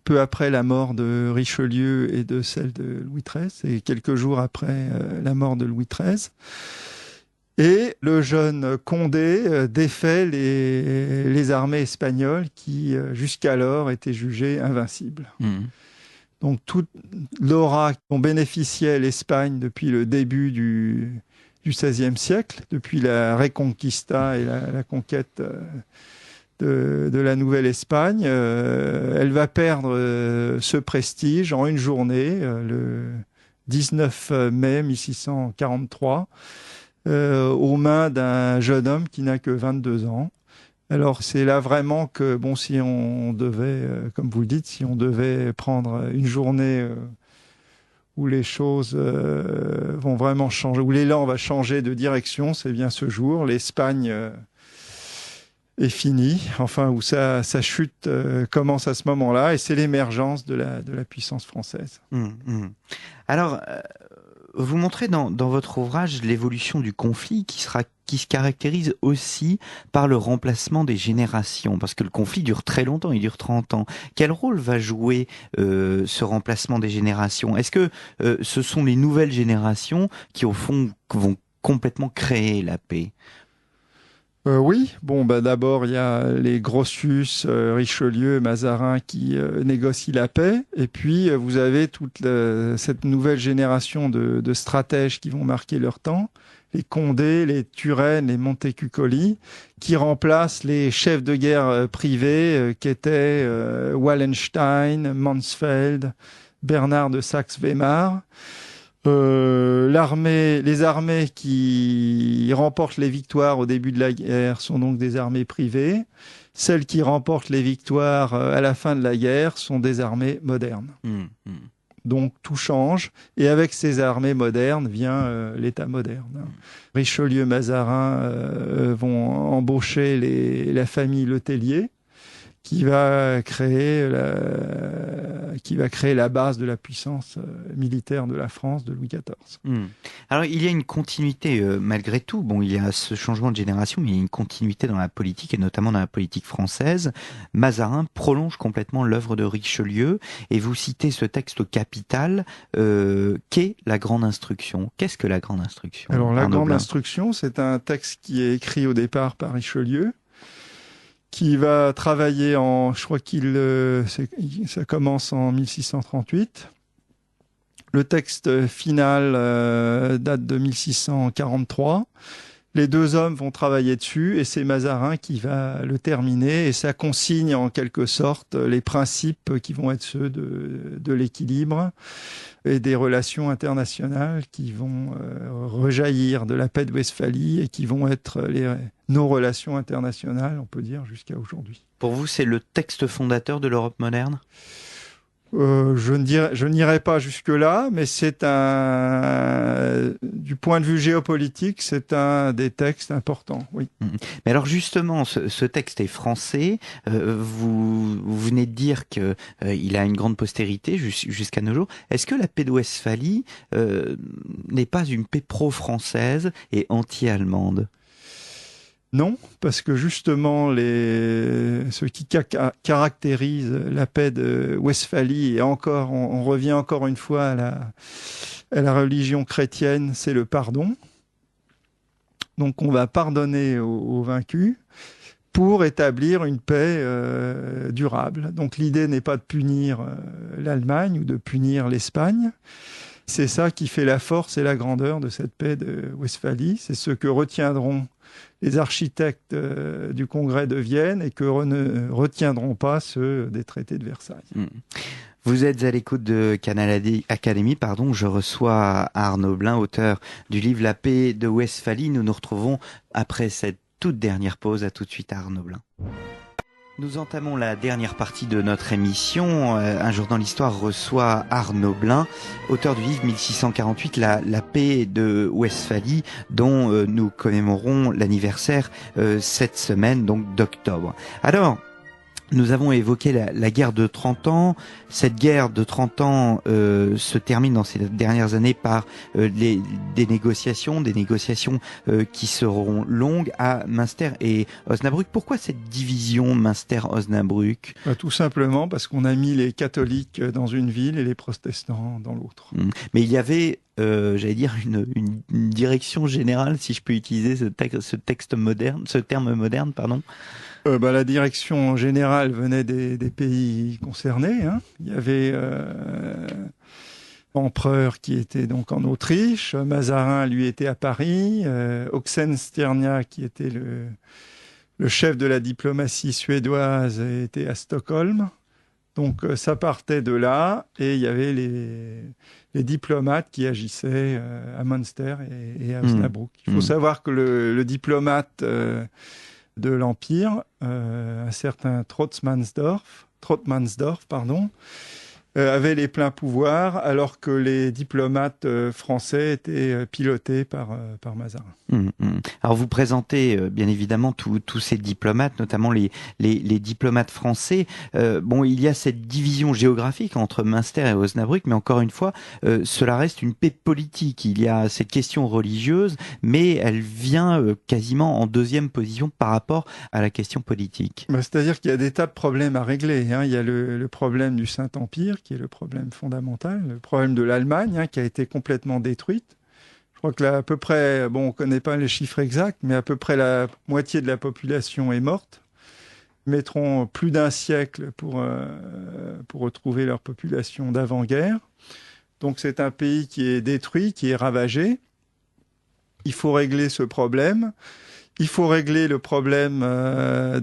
peu après la mort de Richelieu et de celle de Louis XIII, et quelques jours après la mort de Louis XIII. Et le jeune Condé défait les armées espagnoles qui, jusqu'alors, étaient jugées invincibles. Donc, toute l'aura dont bénéficiait l'Espagne depuis le début du XVIe siècle, depuis la Reconquista et la conquête de la Nouvelle-Espagne, elle va perdre ce prestige en une journée, le 19 mai 1643, aux mains d'un jeune homme qui n'a que 22 ans. Alors c'est là vraiment que, bon, si on devait, comme vous le dites, si on devait prendre une journée où les choses vont vraiment changer, où l'élan va changer de direction, c'est bien ce jour. L'Espagne est finie, enfin où sa chute commence à ce moment-là, et c'est l'émergence de la puissance française. Alors, vous montrez dans votre ouvrage l'évolution du conflit qui se caractérise aussi par le remplacement des générations, parce que le conflit dure très longtemps, il dure 30 ans. Quel rôle va jouer ce remplacement des générations? Est-ce que ce sont les nouvelles générations qui, au fond, vont complètement créer la paix? Oui, bon, d'abord il y a les Grotius, Richelieu, Mazarin qui négocient la paix, et puis vous avez toute cette nouvelle génération de stratèges qui vont marquer leur temps, les Condé, les Turenne, les Montecuccoli, qui remplacent les chefs de guerre privés qui étaient Wallenstein, Mansfeld, Bernard de Saxe-Weimar. Les armées qui remportent les victoires au début de la guerre sont donc des armées privées. Celles qui remportent les victoires à la fin de la guerre sont des armées modernes. Donc tout change. Et avec ces armées modernes vient l'État moderne. Richelieu, Mazarin vont embaucher la famille Le Tellier, qui va créer la base de la puissance militaire de la France de Louis XIV. Alors, il y a une continuité malgré tout. Bon, il y a ce changement de génération, mais il y a une continuité dans la politique, et notamment dans la politique française. Mazarin prolonge complètement l'œuvre de Richelieu, et vous citez ce texte capital qu'est la Grande Instruction. Qu'est-ce que la Grande Instruction? Alors, la Grande Instruction, c'est un texte qui est écrit au départ par Richelieu, qui va travailler ça commence en 1638. Le texte final date de 1643. Les deux hommes vont travailler dessus, et c'est Mazarin qui va le terminer, et ça consigne en quelque sorte les principes qui vont être ceux de l'équilibre et des relations internationales qui vont rejaillir de la paix de Westphalie et qui vont être nos relations internationales, on peut dire, jusqu'à aujourd'hui. Pour vous, c'est le texte fondateur de l'Europe moderne ? Je n'irai pas jusque-là, mais du point de vue géopolitique, c'est un des textes importants, oui. Mais alors justement, ce texte est français. Vous venez de dire que il a une grande postérité jusqu'à nos jours. Est-ce que la paix de Westphalie n'est pas une paix pro-française et anti-allemande ? Non, parce que justement, ce qui caractérise la paix de Westphalie, et encore, on revient encore une fois à la religion chrétienne, c'est le pardon. Donc on va pardonner aux vaincus pour établir une paix durable. Donc l'idée n'est pas de punir l'Allemagne ou de punir l'Espagne. C'est ça qui fait la force et la grandeur de cette paix de Westphalie. C'est ce que retiendront les architectes du Congrès de Vienne et que ne retiendront pas ceux des traités de Versailles. Vous êtes à l'écoute de Canal Académie, je reçois Arnaud Blin, auteur du livre La paix de Westphalie. Nous nous retrouvons après cette toute dernière pause. À tout de suite, Arnaud Blin. Nous entamons la dernière partie de notre émission. Un jour dans l'histoire reçoit Arnaud Blin, auteur du livre 1648, la paix de Westphalie, dont nous commémorons l'anniversaire cette semaine, donc d'octobre. Alors, nous avons évoqué la guerre de 30 ans. Cette guerre de 30 ans se termine dans ces dernières années par des négociations qui seront longues à Münster et Osnabrück. Pourquoi cette division Münster-Osnabrück ? Tout simplement parce qu'on a mis les catholiques dans une ville et les protestants dans l'autre. Mais il y avait une direction générale, si je peux utiliser ce terme moderne, pardon. La direction générale venait des pays concernés. Il y avait l'empereur qui était donc en Autriche, Mazarin lui était à Paris, Oxenstierna qui était le chef de la diplomatie suédoise était à Stockholm. Donc ça partait de là et il y avait les diplomates qui agissaient à Münster et à Osnabrück. Il faut savoir que le diplomate de l'Empire, un certain Trotmansdorf, avait les pleins pouvoirs, alors que les diplomates français étaient pilotés par Mazarin. Alors vous présentez bien évidemment tous ces diplomates, notamment les diplomates français. Il y a cette division géographique entre Münster et Osnabrück, mais encore une fois, cela reste une paix politique. Il y a cette question religieuse, mais elle vient quasiment en deuxième position par rapport à la question politique. C'est-à-dire qu'il y a des tas de problèmes à régler. Il y a le problème du Saint-Empire, qui est le problème fondamental, le problème de l'Allemagne, qui a été complètement détruite. Je crois que là, à peu près, on ne connaît pas les chiffres exacts, mais à peu près la moitié de la population est morte. Ils mettront plus d'un siècle pour retrouver leur population d'avant-guerre. Donc c'est un pays qui est détruit, qui est ravagé. Il faut régler ce problème. Il faut régler le problème de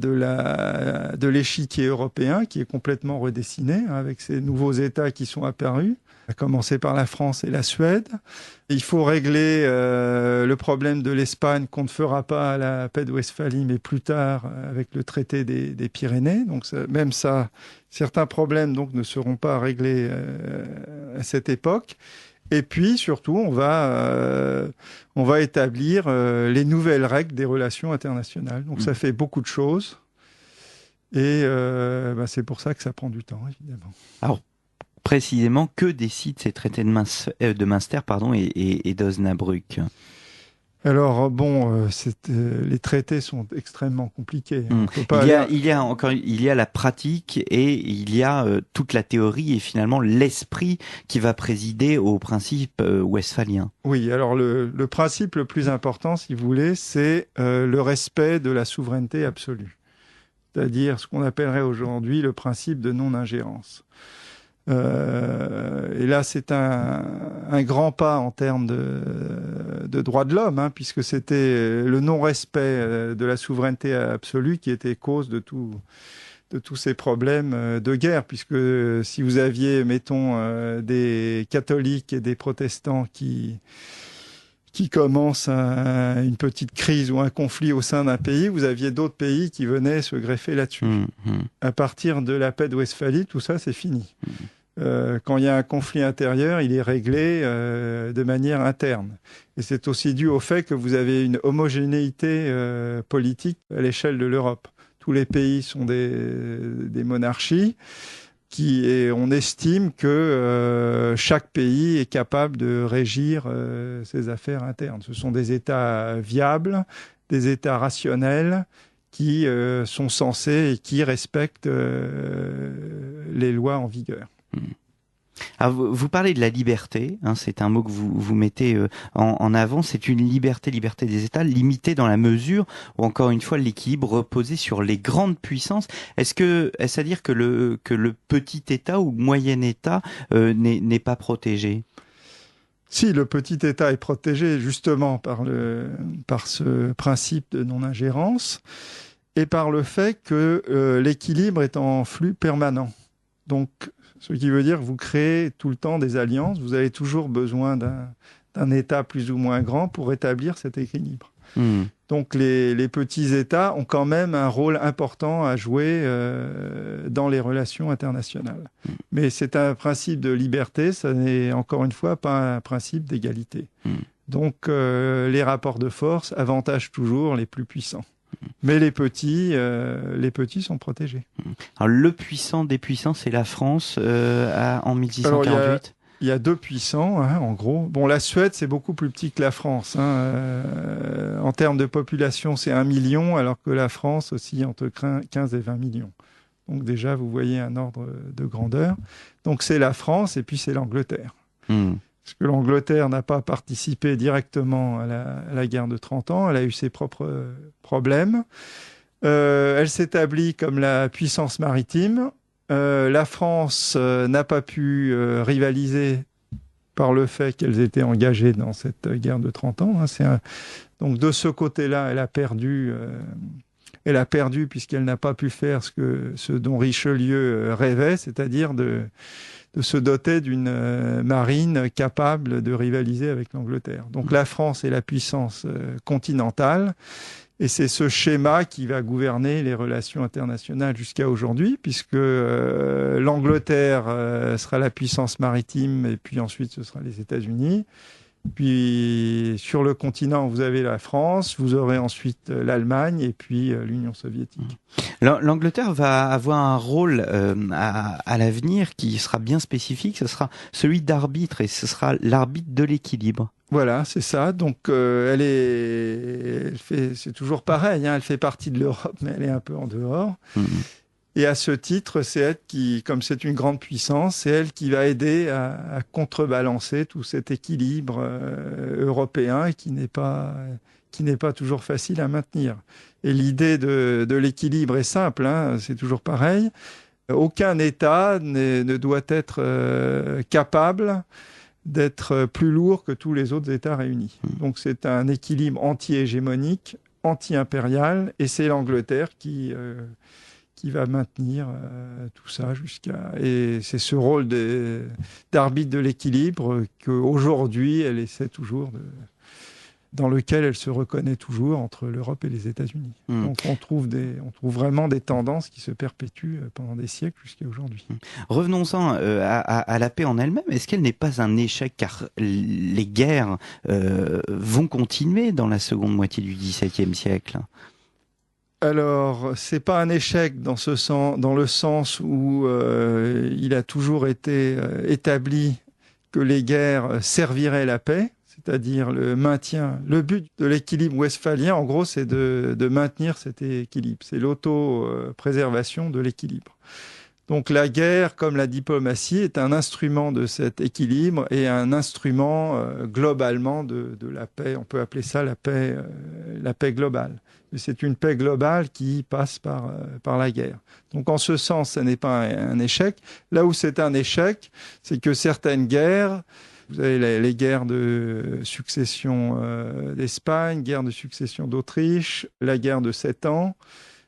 l'échiquier européen qui est complètement redessiné avec ces nouveaux États qui sont apparus, à commencer par la France et la Suède. Il faut régler le problème de l'Espagne qu'on ne fera pas à la paix de Westphalie, mais plus tard avec le traité des Pyrénées. Donc certains problèmes donc ne seront pas réglés à cette époque. Et puis, surtout, on va établir les nouvelles règles des relations internationales. Donc, ça fait beaucoup de choses. Et c'est pour ça que ça prend du temps, évidemment. Alors, précisément, que décident ces traités de Münster et d'Osnabrück ? Alors les traités sont extrêmement compliqués. Il y a la pratique et il y a toute la théorie et finalement l'esprit qui va présider au principe westphalien. Oui, alors le principe le plus important, si vous voulez, c'est le respect de la souveraineté absolue. C'est-à-dire ce qu'on appellerait aujourd'hui le principe de non-ingérence. Et là, c'est un grand pas en termes de droits de l'homme, puisque c'était le non-respect de la souveraineté absolue qui était cause de tous ces problèmes de guerre, puisque si vous aviez, mettons, des catholiques et des protestants qui commencent une petite crise ou un conflit au sein d'un pays, vous aviez d'autres pays qui venaient se greffer là-dessus. À partir de la paix de Westphalie, tout ça, c'est fini. Quand il y a un conflit intérieur, il est réglé de manière interne. Et c'est aussi dû au fait que vous avez une homogénéité politique à l'échelle de l'Europe. Tous les pays sont des monarchies. Et on estime que chaque pays est capable de régir ses affaires internes. Ce sont des États viables, des États rationnels qui sont censés et qui respectent les lois en vigueur. Alors, vous parlez de la liberté, c'est un mot que vous mettez en avant. C'est une liberté des États limitée dans la mesure où, encore une fois, l'équilibre reposait sur les grandes puissances. Est-ce à dire que le petit État ou le moyen État n'est pas protégé ? Si, le petit État est protégé justement par ce principe de non-ingérence et par le fait que l'équilibre est en flux permanent. Donc, Ce qui veut dire que vous créez tout le temps des alliances. Vous avez toujours besoin d'un État plus ou moins grand pour établir cet équilibre. Donc les petits États ont quand même un rôle important à jouer dans les relations internationales. Mais c'est un principe de liberté, ça n'est encore une fois pas un principe d'égalité. Donc les rapports de force avantagent toujours les plus puissants. Mais les petits sont protégés. Alors, le puissant des puissants, c'est la France en 1648. Alors, il y a 2 puissants, hein, en gros. Bon, la Suède, c'est beaucoup plus petit que la France. En termes de population, c'est 1 million, alors que la France aussi entre 15 et 20 millions. Donc déjà, vous voyez un ordre de grandeur. Donc c'est la France et puis c'est l'Angleterre. Parce que l'Angleterre n'a pas participé directement à la guerre de 30 ans. Elle a eu ses propres problèmes. Elle s'établit comme la puissance maritime. La France n'a pas pu rivaliser par le fait qu'elles étaient engagées dans cette guerre de 30 ans. Donc de ce côté-là, elle a perdu puisqu'elle n'a pas pu faire ce dont Richelieu rêvait, c'est-à-dire de se doter d'une marine capable de rivaliser avec l'Angleterre. Donc la France est la puissance continentale. Et c'est ce schéma qui va gouverner les relations internationales jusqu'à aujourd'hui, puisque l'Angleterre sera la puissance maritime, et puis ensuite ce sera les États-Unis. Puis sur le continent, vous avez la France, vous aurez ensuite l'Allemagne et puis l'Union soviétique. L'Angleterre va avoir un rôle à l'avenir qui sera bien spécifique, ce sera celui d'arbitre, et ce sera l'arbitre de l'équilibre. Voilà, c'est ça. Donc, c'est toujours pareil, hein, elle fait partie de l'Europe, mais elle est un peu en dehors. Et à ce titre, c'est elle qui, comme c'est une grande puissance, c'est elle qui va aider à contrebalancer tout cet équilibre européen qui n'est pas toujours facile à maintenir. Et l'idée de l'équilibre est simple, hein, c'est toujours pareil. Aucun État ne doit être capable d'être plus lourd que tous les autres États réunis. Donc c'est un équilibre anti-hégémonique, anti-impérial, et c'est l'Angleterre qui va maintenir tout ça jusqu'à... Et c'est ce rôle d'arbitre de l'équilibre qu'aujourd'hui, elle essaie toujours dans lequel elle se reconnaît toujours entre l'Europe et les États-Unis. Donc on trouve vraiment des tendances qui se perpétuent pendant des siècles jusqu'à aujourd'hui. Revenons-en à la paix en elle-même. Est-ce qu'elle n'est pas un échec, car les guerres vont continuer dans la seconde moitié du XVIIe siècle? Alors, c'est pas un échec dans le sens où il a toujours été établi que les guerres serviraient la paix, c'est-à-dire le maintien. Le but de l'équilibre westphalien, en gros, c'est de maintenir cet équilibre. C'est l'auto-préservation de l'équilibre. Donc la guerre, comme la diplomatie, est un instrument de cet équilibre et un instrument globalement de la paix. On peut appeler ça la paix globale. Et c'est une paix globale qui passe par la guerre. Donc en ce sens, ce n'est pas un échec. Là où c'est un échec, c'est que certaines guerres, vous avez les guerres de succession d'Espagne, guerre de succession d'Autriche, la guerre de 7 ans.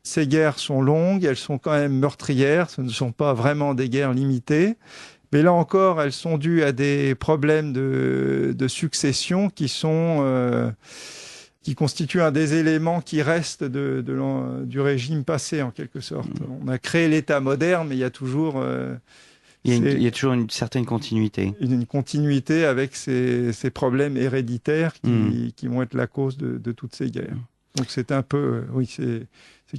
Ces guerres sont longues, elles sont quand même meurtrières, ce ne sont pas vraiment des guerres limitées. Mais là encore, elles sont dues à des problèmes de succession qui constituent un des éléments qui restent du régime passé, en quelque sorte. On a créé l'État moderne, mais il y a toujours... Il y a toujours une certaine continuité. Une continuité avec ces problèmes héréditaires qui vont être la cause de toutes ces guerres. Donc c'est un peu... oui, c'est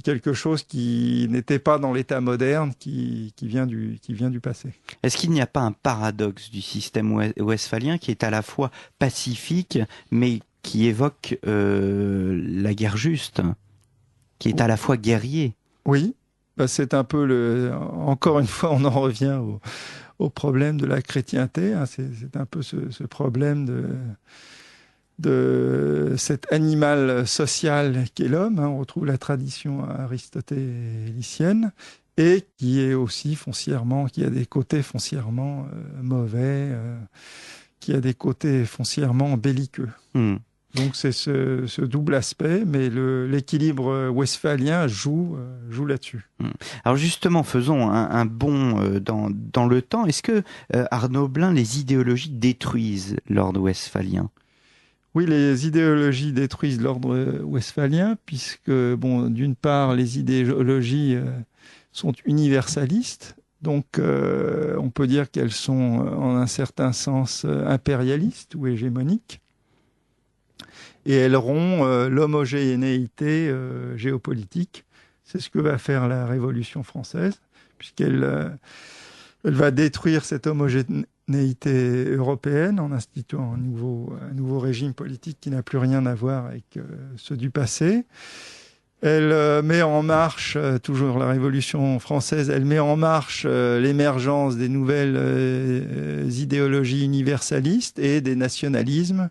quelque chose qui n'était pas dans l'État moderne, qui vient du passé. Est-ce qu'il n'y a pas un paradoxe du système westphalien qui est à la fois pacifique, mais qui évoque la guerre juste, qui est à la fois guerrier? Oui, c'est un peu encore une fois, on en revient au problème de la chrétienté. Hein. C'est un peu ce problème de cet animal social qu'est l'homme. Hein. On retrouve la tradition aristotélicienne et qui est aussi foncièrement, qui a des côtés foncièrement mauvais, qui a des côtés foncièrement belliqueux. Donc c'est ce double aspect, mais l'équilibre westphalien joue là-dessus. Alors justement, faisons un bond dans le temps. Est-ce que, Arnaud Blin, les idéologies détruisent l'ordre westphalien ? Oui, les idéologies détruisent l'ordre westphalien, puisque, d'une part, les idéologies sont universalistes, donc on peut dire qu'elles sont, en un certain sens, impérialistes ou hégémoniques, et elles rompent l'homogénéité géopolitique. C'est ce que va faire la Révolution française, puisqu'elle va détruire cette homogénéité européenne en instituant un nouveau régime politique qui n'a plus rien à voir avec ceux du passé. Elle met en marche, toujours la Révolution française, elle met en marche l'émergence des nouvelles idéologies universalistes et des nationalismes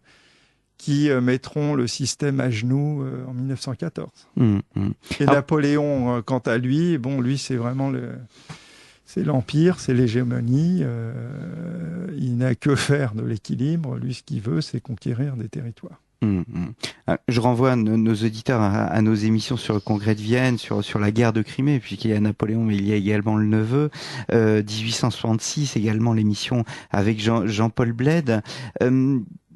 qui mettront le système à genoux en 1914. Et Napoléon, quant à lui, lui c'est vraiment c'est l'empire, c'est l'hégémonie. Il n'a que faire de l'équilibre. Lui, ce qu'il veut, c'est conquérir des territoires. Je renvoie nos auditeurs à nos émissions sur le Congrès de Vienne, sur la guerre de Crimée, puisqu'il y a Napoléon, mais il y a également le neveu. 1866, également l'émission avec Jean-Paul Bled.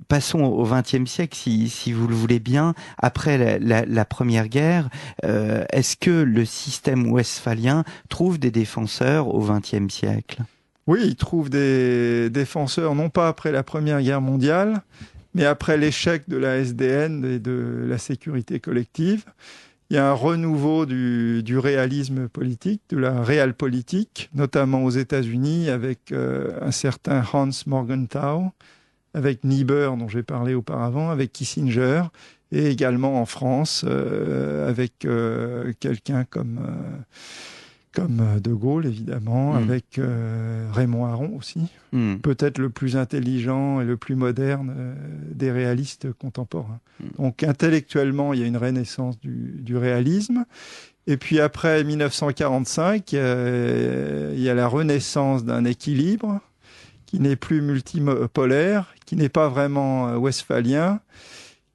Passons au XXe siècle, si vous le voulez bien. Après la Première Guerre, est-ce que le système westphalien trouve des défenseurs au XXe siècle ? Oui, il trouve des défenseurs, non pas après la Première Guerre mondiale, mais après l'échec de la SDN et de la sécurité collective. Il y a un renouveau du réalisme politique, de la realpolitik, notamment aux États-Unis, avec un certain Hans Morgenthau, avec Niebuhr, dont j'ai parlé auparavant, avec Kissinger, et également en France, avec quelqu'un comme De Gaulle, évidemment, avec Raymond Aron aussi, peut-être le plus intelligent et le plus moderne des réalistes contemporains. Donc intellectuellement, il y a une renaissance du réalisme. Et puis après 1945, il y a la renaissance d'un équilibre qui n'est plus multipolaire, qui n'est pas vraiment westphalien,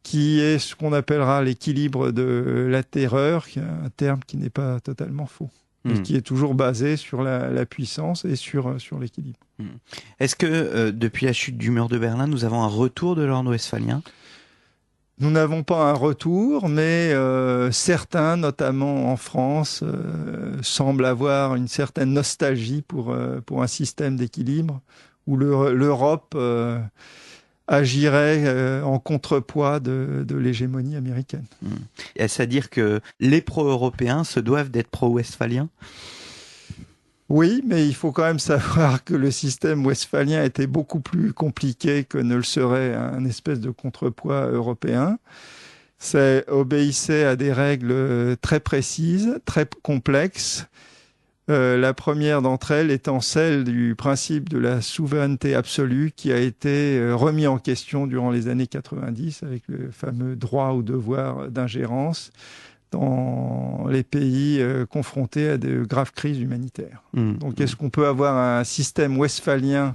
qui est ce qu'on appellera l'équilibre de la terreur, qui est un terme qui n'est pas totalement faux, mais qui est toujours basé sur la puissance et sur l'équilibre. Est-ce que depuis la chute du mur de Berlin, nous avons un retour de l'ordre westphalien ? Nous n'avons pas un retour, mais certains, notamment en France, semblent avoir une certaine nostalgie pour un système d'équilibre où l'Europe agirait en contrepoids de l'hégémonie américaine. Est-ce à dire que les pro-européens se doivent d'être pro-westphaliens ? Oui, mais il faut quand même savoir que le système westphalien était beaucoup plus compliqué que ne le serait un espèce de contrepoids européen. Ça obéissait à des règles très précises, très complexes. La première d'entre elles étant celle du principe de la souveraineté absolue qui a été remis en question durant les années 90 avec le fameux droit ou devoir d'ingérence dans les pays confrontés à de graves crises humanitaires. Donc est-ce qu'on peut avoir un système westphalien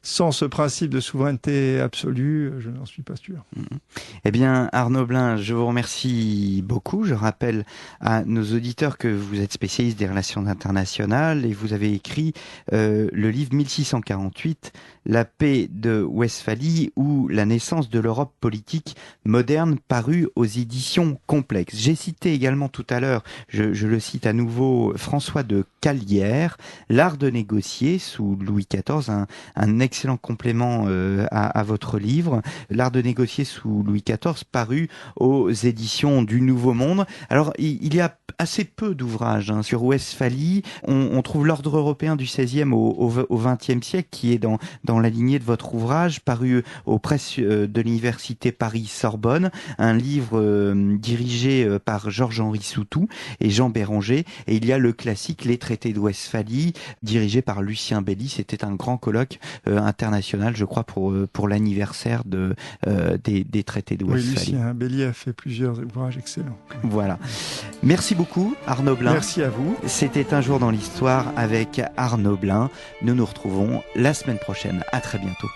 sans ce principe de souveraineté absolue? Je n'en suis pas sûr. Eh bien, Arnaud Blin, je vous remercie beaucoup. Je rappelle à nos auditeurs que vous êtes spécialiste des relations internationales et vous avez écrit le livre 1648, La paix de Westphalie ou la naissance de l'Europe politique moderne, paru aux éditions Complexes. J'ai cité également tout à l'heure, je le cite à nouveau, François de Calière, L'art de négocier sous Louis XIV, un excellent complément à votre livre, L'art de négocier sous Louis XIV, paru aux éditions du Nouveau Monde. Alors, il y a assez peu d'ouvrages sur Westphalie. On trouve l'ordre européen du XVIe au XXe siècle, qui est dans la lignée de votre ouvrage, paru aux presses de l'université Paris-Sorbonne, un livre dirigé par Georges-Henri Soutou et Jean Béranger. Et il y a le classique Les traités de Westphalie, dirigé par Lucien Belly. C'était un grand colloque international, je crois, pour l'anniversaire des traités de Westphalie. Oui, Lucien Belly a fait plusieurs ouvrages excellents. Voilà. Merci beaucoup, Arnaud Blin. Merci à vous. C'était Un jour dans l'histoire avec Arnaud Blin. Nous nous retrouvons la semaine prochaine. À très bientôt.